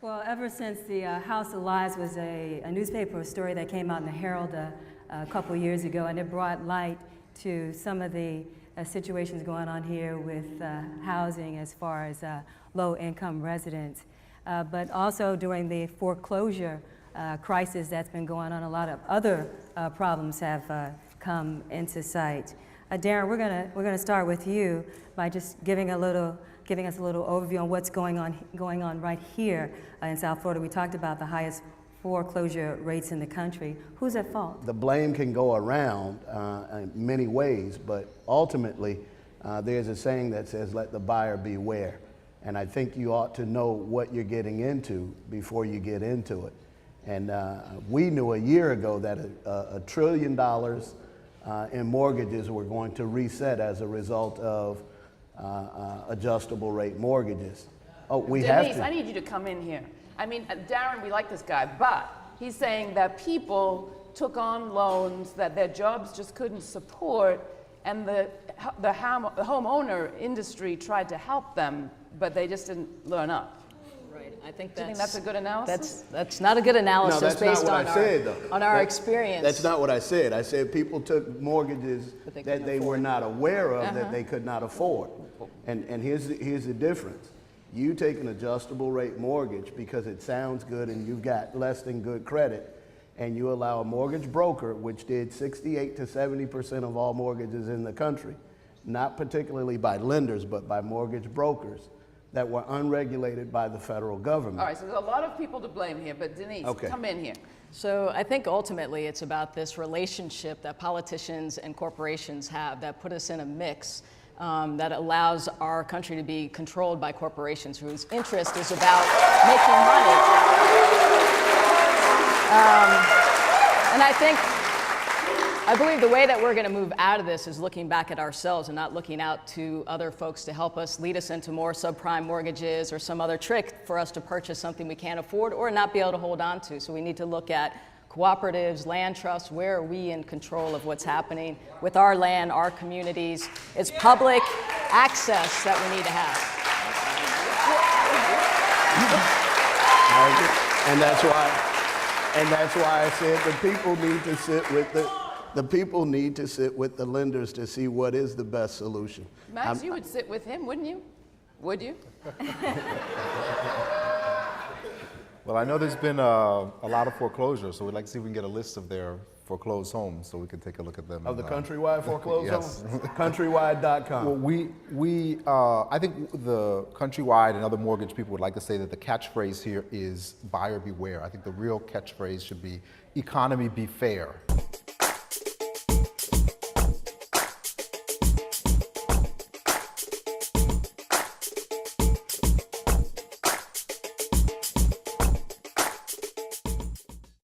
Well, ever since the House of Lies was a newspaper story that came out in the Herald a couple years ago, and it brought light to some of the situations going on here with housing as far as low-income residents. But also during the foreclosure crisis that's been going on, a lot of other problems have come into sight. Darrin, we're gonna start with you by just giving us a little overview on what's going on right here in South Florida. We talked about the highest foreclosure rates in the country. Who's at fault? The blame can go around in many ways, but ultimately there's a saying that says, let the buyer beware. And I think you ought to know what you're getting into before you get into it. And we knew a year ago that $1 trillion in mortgages were going to reset as a result of adjustable rate mortgages. Oh, we Denise, have to. I need you to come in here. I mean, Darrin, we like this guy, but he's saying that people took on loans that their jobs just couldn't support, and the homeowner industry tried to help them, but they just didn't learn up. Right. I think Do you think that's a good analysis? That's not a good analysis No, that's based not what on I said, though. on our experience. That's not what I said. I said people took mortgages that they were not aware of that they could not afford. And here's the difference. You take an adjustable rate mortgage because it sounds good and you've got less than good credit, and you allow a mortgage broker, which did 68 to 70% of all mortgages in the country, not particularly by lenders, but by mortgage brokers that were unregulated by the federal government. All right, so there's a lot of people to blame here, but Denise, come in here. So I think ultimately it's about this relationship that politicians and corporations have that put us in a mix that allows our country to be controlled by corporations whose interest is about making money. And I believe the way that we're going to move out of this is looking back at ourselves and not looking out to other folks to help us lead us into more subprime mortgages or some other trick for us to purchase something we can't afford or not be able to hold on to. So we need to look at cooperatives, land trusts. Where are we in control of what's happening with our land, our communities? It's public access that we need to have. And that's why I said the people need to sit with the people need to sit with the lenders to see what is the best solution. Max, you would sit with him, wouldn't you? Would you? Well, I know there's been a lot of foreclosures, so we'd like to see if we can get a list of their foreclosed homes so we can take a look at them. Of the Countrywide foreclosed yes. homes? Countrywide.com. Well, I think the Countrywide and other mortgage people would like to say that the catchphrase here is buyer beware. I think the real catchphrase should be economy be fair.